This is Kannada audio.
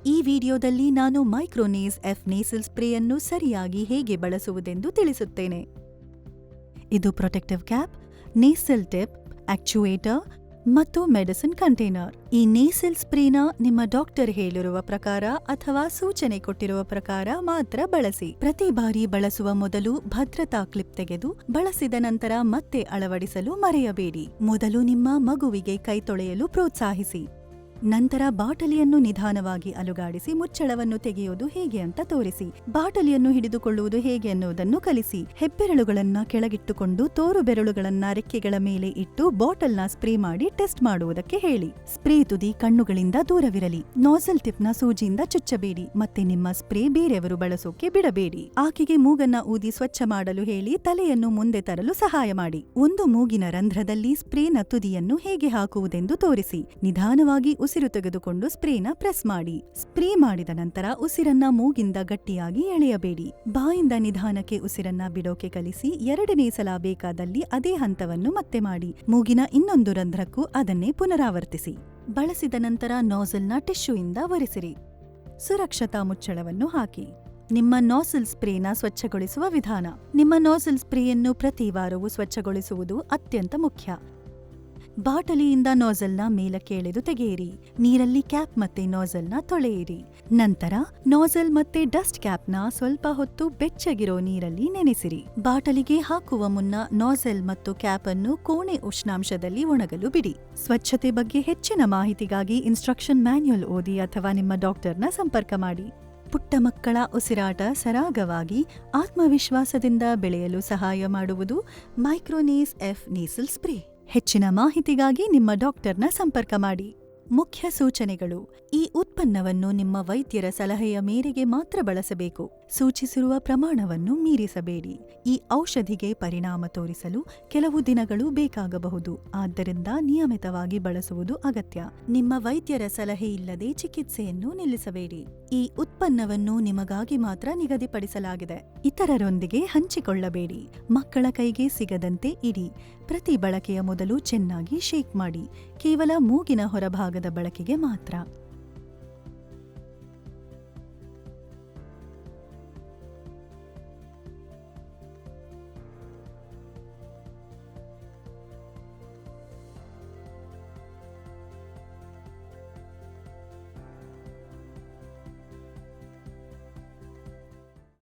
ಈ ವಿಡಿಯೋದಲ್ಲಿ ನಾನು ಮೈಕ್ರೋನೇಸ್ ಎಫ್ ನೇಸಲ್ ಸ್ಪ್ರೇಯನ್ನು ಸರಿಯಾಗಿ ಹೇಗೆ ಬಳಸುವುದೆಂದು ತಿಳಿಸುತ್ತೇನೆ. ಇದು ಪ್ರೊಟೆಕ್ಟಿವ್ ಕ್ಯಾಪ್, ನೇಸಲ್ ಟಿಪ್, ಆಕ್ಚುಯೇಟರ್ ಮತ್ತು ಮೆಡಿಸಿನ್ ಕಂಟೈನರ್. ಈ ನೇಸಲ್ ಸ್ಪ್ರೇನ ನಿಮ್ಮ ಡಾಕ್ಟರ್ ಹೇಳಿರುವ ಪ್ರಕಾರ ಅಥವಾ ಸೂಚನೆ ಕೊಟ್ಟಿರುವ ಪ್ರಕಾರ ಮಾತ್ರ ಬಳಸಿ. ಪ್ರತಿ ಬಾರಿ ಬಳಸುವ ಮೊದಲು ಭದ್ರತಾ ಕ್ಲಿಪ್ ತೆಗೆದು ಬಳಸಿದ ನಂತರ ಮತ್ತೆ ಅಳವಡಿಸಲು ಮರೆಯಬೇಡಿ. ಮೊದಲು ನಿಮ್ಮ ಮಗುವಿಗೆ ಕೈ ತೊಳೆಯಲು ಪ್ರೋತ್ಸಾಹಿಸಿ. ನಂತರ ಬಾಟಲಿಯನ್ನು ನಿಧಾನವಾಗಿ ಅಲುಗಾಡಿಸಿ ಮುಚ್ಚಳವನ್ನು ತೆಗೆಯುವುದು ಹೇಗೆ ಅಂತ ತೋರಿಸಿ. ಬಾಟಲಿಯನ್ನು ಹಿಡಿದುಕೊಳ್ಳುವುದು ಹೇಗೆ ಅನ್ನುವುದನ್ನು ಕಲಿಸಿ. ಹೆಬ್ಬೆರಳುಗಳನ್ನ ಕೆಳಗಿಟ್ಟುಕೊಂಡು ತೋರು ಬೆರಳುಗಳನ್ನ ರೆಕ್ಕೆಗಳ ಮೇಲೆ ಇಟ್ಟು ಬಾಟಲ್ನ ಸ್ಪ್ರೇ ಮಾಡಿ ಟೆಸ್ಟ್ ಮಾಡುವುದಕ್ಕೆ ಹೇಳಿ. ಸ್ಪ್ರೇ ತುದಿ ಕಣ್ಣುಗಳಿಂದ ದೂರವಿರಲಿ. ನಾಸಲ್ ಟಿಪ್ನ ಸೂಜಿಯಿಂದ ಚುಚ್ಚಬೇಡಿ. ಮತ್ತೆ ನಿಮ್ಮ ಸ್ಪ್ರೇ ಬೇರೆಯವರು ಬಳಸೋಕೆ ಬಿಡಬೇಡಿ. ಆಕೆಗೆ ಮೂಗನ್ನ ಊದಿ ಸ್ವಚ್ಛ ಮಾಡಲು ಹೇಳಿ ತಲೆಯನ್ನು ಮುಂದೆ ತರಲು ಸಹಾಯ ಮಾಡಿ. ಒಂದು ಮೂಗಿನ ರಂಧ್ರದಲ್ಲಿ ಸ್ಪ್ರೇನ ತುದಿಯನ್ನು ಹೇಗೆ ಹಾಕುವುದೆಂದು ತೋರಿಸಿ. ನಿಧಾನವಾಗಿ ಉಸಿರು ತೆಗೆದುಕೊಂಡು ಸ್ಪ್ರೇನ ಪ್ರೆಸ್ ಮಾಡಿ. ಸ್ಪ್ರೇ ಮಾಡಿದ ನಂತರ ಉಸಿರನ್ನ ಮೂಗಿಂದ ಗಟ್ಟಿಯಾಗಿ ಎಳೆಯಬೇಡಿ. ಬಾಯಿಂದ ನಿಧಾನಕ್ಕೆ ಉಸಿರನ್ನ ಬಿಡೋಕೆ ಕಲಿಸಿ. ಎರಡನೇ ಸಲ ಬೇಕಾದಲ್ಲಿ ಅದೇ ಹಂತವನ್ನು ಮತ್ತೆ ಮಾಡಿ. ಮೂಗಿನ ಇನ್ನೊಂದು ರಂಧ್ರಕ್ಕೂ ಅದನ್ನೇ ಪುನರಾವರ್ತಿಸಿ. ಬಳಸಿದ ನಂತರ ನಾಸಲ್ನ ಟಿಶ್ಯೂಯಿಂದ ಒರೆಸಿರಿ. ಸುರಕ್ಷತಾ ಮುಚ್ಚಳವನ್ನು ಹಾಕಿ. ನಿಮ್ಮ ನಾಸಲ್ ಸ್ಪ್ರೇನ ಸ್ವಚ್ಛಗೊಳಿಸುವ ವಿಧಾನ. ನಿಮ್ಮ ನಾಸಲ್ ಸ್ಪ್ರೇಯನ್ನು ಪ್ರತಿ ವಾರವೂ ಸ್ವಚ್ಛಗೊಳಿಸುವುದು ಅತ್ಯಂತ ಮುಖ್ಯ. ಬಾಟಲಿಯಿಂದ ನಾಸಲ್ನ ಮೇಲಕ್ಕೆ ಎಳೆದು ತೆಗೆಯಿರಿ. ನೀರಲ್ಲಿ ಕ್ಯಾಪ್ ಮತ್ತೆ ನಾಸಲ್ನ ತೊಳೆಯಿರಿ. ನಂತರ ನಾಸಲ್ ಮತ್ತೆ ಡಸ್ಟ್ ಕ್ಯಾಪ್ನ ಸ್ವಲ್ಪ ಹೊತ್ತು ಬೆಚ್ಚಗಿರೋ ನೀರಲ್ಲಿ ನೆನೆಸಿರಿ. ಬಾಟಲಿಗೆ ಹಾಕುವ ಮುನ್ನ ನಾಸಲ್ ಮತ್ತು ಕ್ಯಾಪ್ ಅನ್ನು ಕೋಣೆ ಉಷ್ಣಾಂಶದಲ್ಲಿ ಒಣಗಲು ಬಿಡಿ. ಸ್ವಚ್ಛತೆ ಬಗ್ಗೆ ಹೆಚ್ಚಿನ ಮಾಹಿತಿಗಾಗಿ ಇನ್ಸ್ಟ್ರಕ್ಷನ್ ಮ್ಯಾನ್ಯುಯಲ್ ಓದಿ ಅಥವಾ ನಿಮ್ಮ ಡಾಕ್ಟರ್ನ ಸಂಪರ್ಕ ಮಾಡಿ. ಪುಟ್ಟ ಮಕ್ಕಳ ಉಸಿರಾಟ ಸರಾಗವಾಗಿ ಆತ್ಮವಿಶ್ವಾಸದಿಂದ ಬೆಳೆಯಲು ಸಹಾಯ ಮಾಡುವುದು ಮೈಕ್ರೋನೇಸ್ ಎಫ್ ನೇಸಲ್ ಸ್ಪ್ರೇ. ಹೆಚ್ಚಿನ ಮಾಹಿತಿಗಾಗಿ ನಿಮ್ಮ ಡಾಕ್ಟರ್ನ ಸಂಪರ್ಕ ಮಾಡಿ. ಮುಖ್ಯ ಸೂಚನೆಗಳು: ಈ ಉತ್ಪನ್ನವನ್ನು ನಿಮ್ಮ ವೈದ್ಯರ ಸಲಹೆಯ ಮೇರೆಗೆ ಮಾತ್ರ ಬಳಸಬೇಕು. ಸೂಚಿಸಿರುವ ಪ್ರಮಾಣವನ್ನು ಮೀರಿಸಬೇಡಿ. ಈ ಔಷಧಿಗೆ ಪರಿಣಾಮ ತೋರಿಸಲು ಕೆಲವು ದಿನಗಳು ಬೇಕಾಗಬಹುದು. ಆದ್ದರಿಂದ ನಿಯಮಿತವಾಗಿ ಬಳಸುವುದು ಅಗತ್ಯ. ನಿಮ್ಮ ವೈದ್ಯರ ಸಲಹೆ ಇಲ್ಲದೆ ಚಿಕಿತ್ಸೆಯನ್ನು ನಿಲ್ಲಿಸಬೇಡಿ. ಈ ಉತ್ಪನ್ನವನ್ನು ನಿಮಗಾಗಿ ಮಾತ್ರ ನಿಗದಿಪಡಿಸಲಾಗಿದೆ. ಇತರರೊಂದಿಗೆ ಹಂಚಿಕೊಳ್ಳಬೇಡಿ. ಮಕ್ಕಳ ಕೈಗೆ ಸಿಗದಂತೆ ಇಡಿ. ಪ್ರತಿ ಬಳಕೆಯ ಮೊದಲು ಚೆನ್ನಾಗಿ ಶೇಕ್ ಮಾಡಿ. ಕೇವಲ ಮೂಗಿನ ಹೊರಭಾಗದ ಬಳಕೆಗೆ ಮಾತ್ರ.